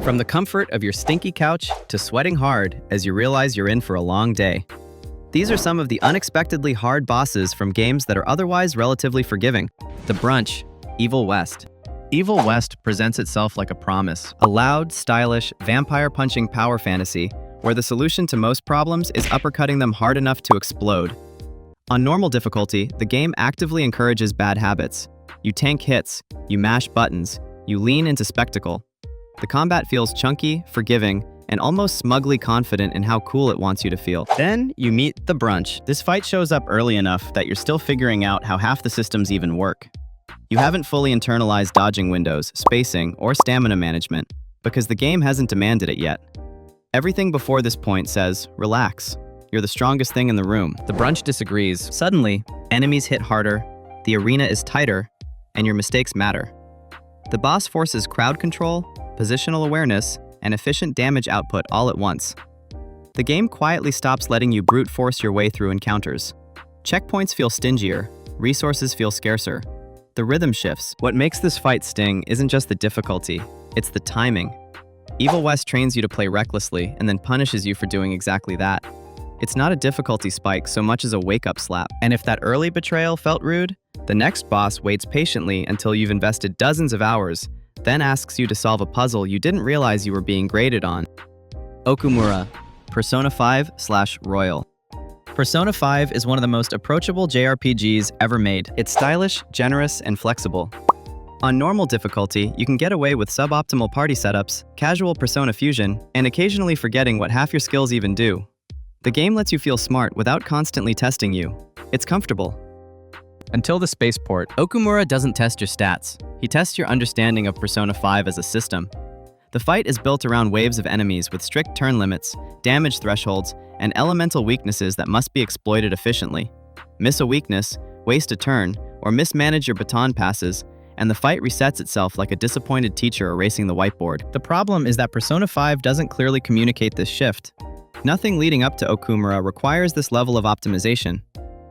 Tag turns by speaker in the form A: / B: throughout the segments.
A: From the comfort of your stinky couch to sweating hard as you realize you're in for a long day. These are some of the unexpectedly hard bosses from games that are otherwise relatively forgiving. The Brunch, Evil West. Evil West presents itself like a promise, a loud, stylish, vampire-punching power fantasy where the solution to most problems is uppercutting them hard enough to explode. On normal difficulty, the game actively encourages bad habits. You tank hits, you mash buttons, you lean into spectacle. The combat feels chunky, forgiving, and almost smugly confident in how cool it wants you to feel. Then you meet the Brunch. This fight shows up early enough that you're still figuring out how half the systems even work. You haven't fully internalized dodging windows, spacing, or stamina management, because the game hasn't demanded it yet. Everything before this point says, relax. You're the strongest thing in the room. The Brunch disagrees. Suddenly, enemies hit harder, the arena is tighter, and your mistakes matter. The boss forces crowd control, positional awareness, and efficient damage output all at once. The game quietly stops letting you brute force your way through encounters. Checkpoints feel stingier, resources feel scarcer. The rhythm shifts. What makes this fight sting isn't just the difficulty, it's the timing. Evil West trains you to play recklessly and then punishes you for doing exactly that. It's not a difficulty spike so much as a wake-up slap. And if that early betrayal felt rude, the next boss waits patiently until you've invested dozens of hours, then asks you to solve a puzzle you didn't realize you were being graded on. Okumura, Persona 5/Royal. Persona 5 is one of the most approachable JRPGs ever made. It's stylish, generous, and flexible. On normal difficulty, you can get away with suboptimal party setups, casual Persona fusion, and occasionally forgetting what half your skills even do. The game lets you feel smart without constantly testing you. It's comfortable. Until the spaceport, Okumura doesn't test your stats. He tests your understanding of Persona 5 as a system. The fight is built around waves of enemies with strict turn limits, damage thresholds, and elemental weaknesses that must be exploited efficiently. Miss a weakness, waste a turn, or mismanage your baton passes, and the fight resets itself like a disappointed teacher erasing the whiteboard. The problem is that Persona 5 doesn't clearly communicate this shift. Nothing leading up to Okumura requires this level of optimization.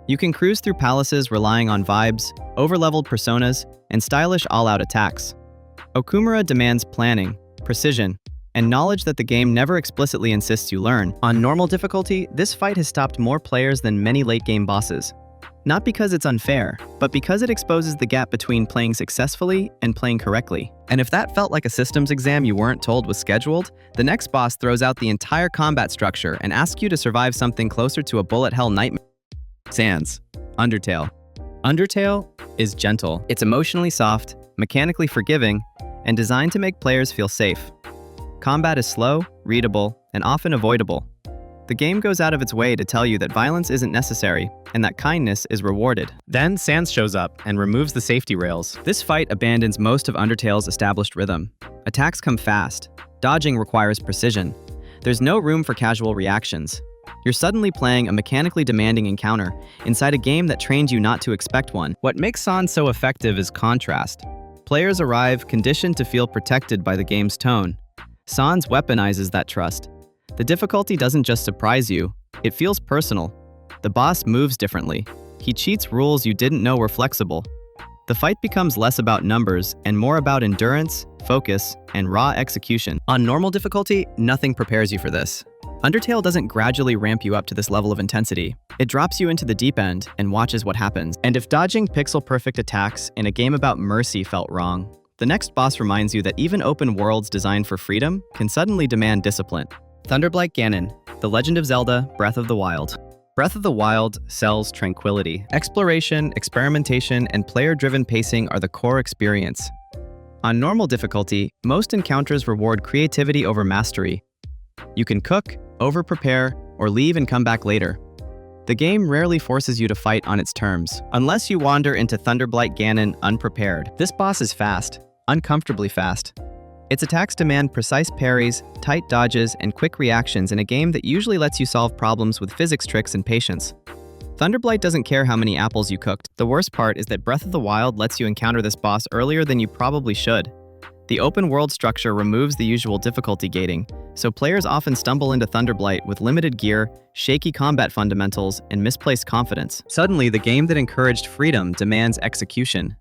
A: You can cruise through palaces relying on vibes, over-leveled personas, and stylish all-out attacks. Okumura demands planning, precision, and knowledge that the game never explicitly insists you learn. On normal difficulty, this fight has stopped more players than many late-game bosses. Not because it's unfair, but because it exposes the gap between playing successfully and playing correctly. And if that felt like a systems exam you weren't told was scheduled, the next boss throws out the entire combat structure and asks you to survive something closer to a bullet hell nightmare. Sans. Undertale. Undertale is gentle. It's emotionally soft, mechanically forgiving, and designed to make players feel safe. Combat is slow, readable, and often avoidable. The game goes out of its way to tell you that violence isn't necessary, and that kindness is rewarded. Then Sans shows up and removes the safety rails. This fight abandons most of Undertale's established rhythm. Attacks come fast. Dodging requires precision. There's no room for casual reactions. You're suddenly playing a mechanically demanding encounter inside a game that trained you not to expect one. What makes Sans so effective is contrast. Players arrive conditioned to feel protected by the game's tone. Sans weaponizes that trust. The difficulty doesn't just surprise you, it feels personal. The boss moves differently. He cheats rules you didn't know were flexible. The fight becomes less about numbers and more about endurance, focus, and raw execution. On normal difficulty, nothing prepares you for this. Undertale doesn't gradually ramp you up to this level of intensity. It drops you into the deep end and watches what happens. And if dodging pixel-perfect attacks in a game about mercy felt wrong, the next boss reminds you that even open worlds designed for freedom can suddenly demand discipline. Thunderblight Ganon, The Legend of Zelda: Breath of the Wild. Breath of the Wild sells tranquility. Exploration, experimentation, and player-driven pacing are the core experience. On normal difficulty, most encounters reward creativity over mastery. You can cook, over-prepare, or leave and come back later. The game rarely forces you to fight on its terms, unless you wander into Thunderblight Ganon unprepared. This boss is fast, uncomfortably fast. Its attacks demand precise parries, tight dodges, and quick reactions in a game that usually lets you solve problems with physics tricks and patience. Thunderblight doesn't care how many apples you cooked. The worst part is that Breath of the Wild lets you encounter this boss earlier than you probably should. The open world structure removes the usual difficulty gating, so players often stumble into Thunderblight with limited gear, shaky combat fundamentals, and misplaced confidence. Suddenly, the game that encouraged freedom demands execution.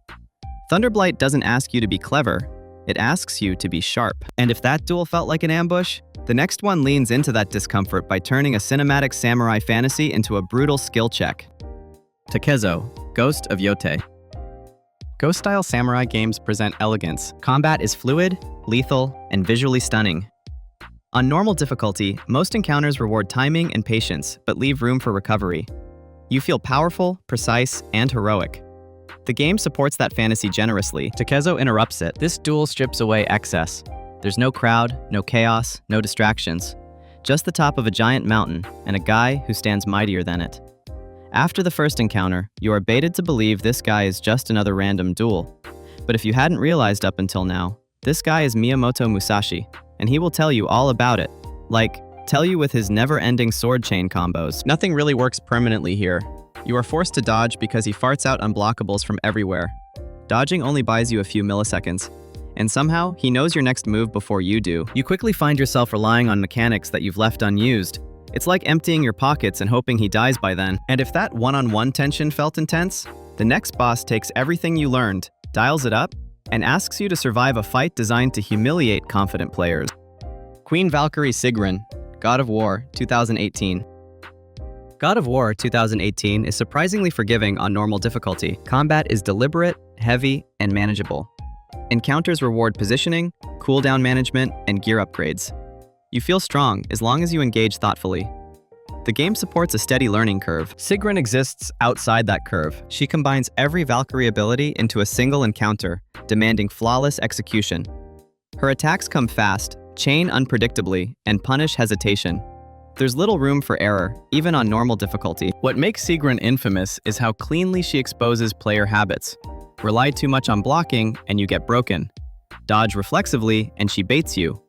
A: Thunderblight doesn't ask you to be clever, It asks you to be sharp. And if that duel felt like an ambush, the next one leans into that discomfort by turning a cinematic samurai fantasy into a brutal skill check. Takezo, Ghost of Yote. Ghost-style samurai games present elegance. Combat is fluid, lethal, and visually stunning. On normal difficulty, most encounters reward timing and patience, but leave room for recovery. You feel powerful, precise, and heroic. The game supports that fantasy generously. Takezo interrupts it. This duel strips away excess. There's no crowd, no chaos, no distractions. Just the top of a giant mountain and a guy who stands mightier than it. After the first encounter, you are baited to believe this guy is just another random duel. But if you hadn't realized up until now, this guy is Miyamoto Musashi, and he will tell you all about it. Like, tell you with his never-ending sword chain combos. Nothing really works permanently here. You are forced to dodge because he farts out unblockables from everywhere. Dodging only buys you a few milliseconds. And somehow, he knows your next move before you do. You quickly find yourself relying on mechanics that you've left unused. It's like emptying your pockets and hoping he dies by then. And if that one-on-one tension felt intense, the next boss takes everything you learned, dials it up, and asks you to survive a fight designed to humiliate confident players. Queen Valkyrie Sigrun, God of War 2018. God of War 2018 is surprisingly forgiving on normal difficulty. Combat is deliberate, heavy, and manageable. Encounters reward positioning, cooldown management, and gear upgrades. You feel strong as long as you engage thoughtfully. The game supports a steady learning curve. Sigrun exists outside that curve. She combines every Valkyrie ability into a single encounter, demanding flawless execution. Her attacks come fast, chain unpredictably, and punish hesitation. There's little room for error, even on normal difficulty. What makes Sigrun infamous is how cleanly she exposes player habits. Rely too much on blocking, and you get broken. Dodge reflexively, and she baits you.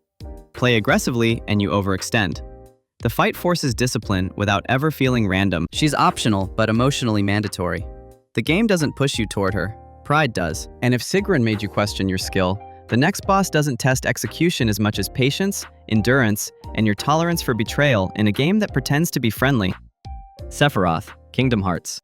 A: Play aggressively, and you overextend. The fight forces discipline without ever feeling random. She's optional, but emotionally mandatory. The game doesn't push you toward her. Pride does. And if Sigrun made you question your skill, the next boss doesn't test execution as much as patience, endurance, and your tolerance for betrayal in a game that pretends to be friendly. Sephiroth, Kingdom Hearts.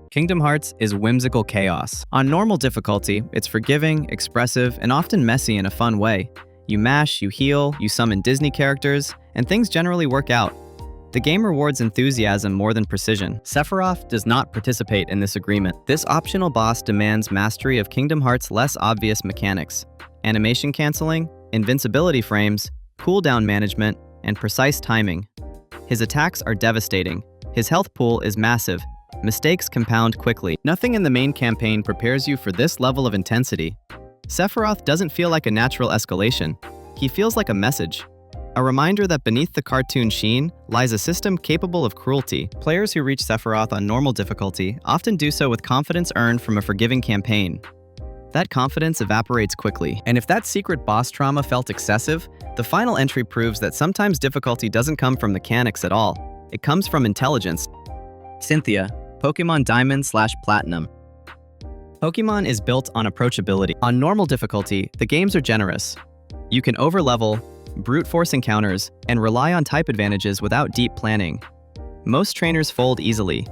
A: Kingdom Hearts is whimsical chaos. On normal difficulty, it's forgiving, expressive, and often messy in a fun way. You mash, you heal, you summon Disney characters, and things generally work out. The game rewards enthusiasm more than precision. Sephiroth does not participate in this agreement. This optional boss demands mastery of Kingdom Hearts' less obvious mechanics: animation canceling, invincibility frames, cooldown management, and precise timing. His attacks are devastating. His health pool is massive. Mistakes compound quickly. Nothing in the main campaign prepares you for this level of intensity. Sephiroth doesn't feel like a natural escalation. He feels like a message. A reminder that beneath the cartoon sheen lies a system capable of cruelty. Players who reach Sephiroth on normal difficulty often do so with confidence earned from a forgiving campaign. That confidence evaporates quickly. And if that secret boss trauma felt excessive, the final entry proves that sometimes difficulty doesn't come from mechanics at all. It comes from intelligence. Cynthia, Pokemon Diamond/Platinum. Pokemon is built on approachability. On normal difficulty, the games are generous. You can overlevel, brute force encounters, and rely on type advantages without deep planning. Most trainers fold easily.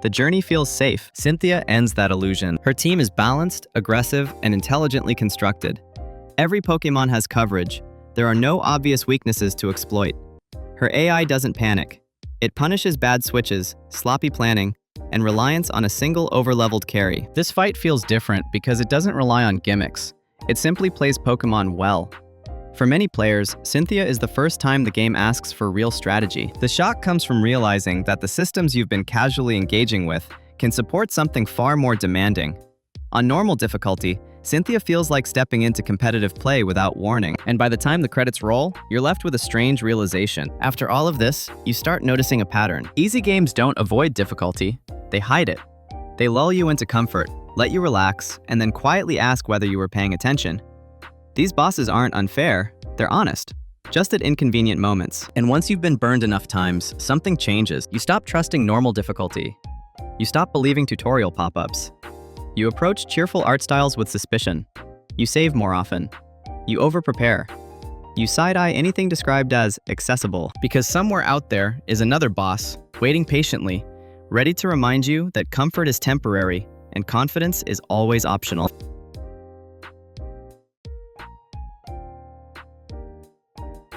A: The journey feels safe. Cynthia ends that illusion. Her team is balanced, aggressive, and intelligently constructed. Every Pokemon has coverage. There are no obvious weaknesses to exploit. Her AI doesn't panic. It punishes bad switches, sloppy planning, and reliance on a single overleveled carry. This fight feels different because it doesn't rely on gimmicks. It simply plays Pokemon well. For many players, Cynthia is the first time the game asks for real strategy. The shock comes from realizing that the systems you've been casually engaging with can support something far more demanding. On normal difficulty, Cynthia feels like stepping into competitive play without warning. And by the time the credits roll, you're left with a strange realization. After all of this, you start noticing a pattern. Easy games don't avoid difficulty, they hide it. They lull you into comfort, let you relax, and then quietly ask whether you were paying attention. These bosses aren't unfair, they're honest, just at inconvenient moments. And once you've been burned enough times, something changes. You stop trusting normal difficulty. You stop believing tutorial pop-ups. You approach cheerful art styles with suspicion. You save more often. You over-prepare. You side-eye anything described as accessible, because somewhere out there is another boss, waiting patiently, ready to remind you that comfort is temporary and confidence is always optional.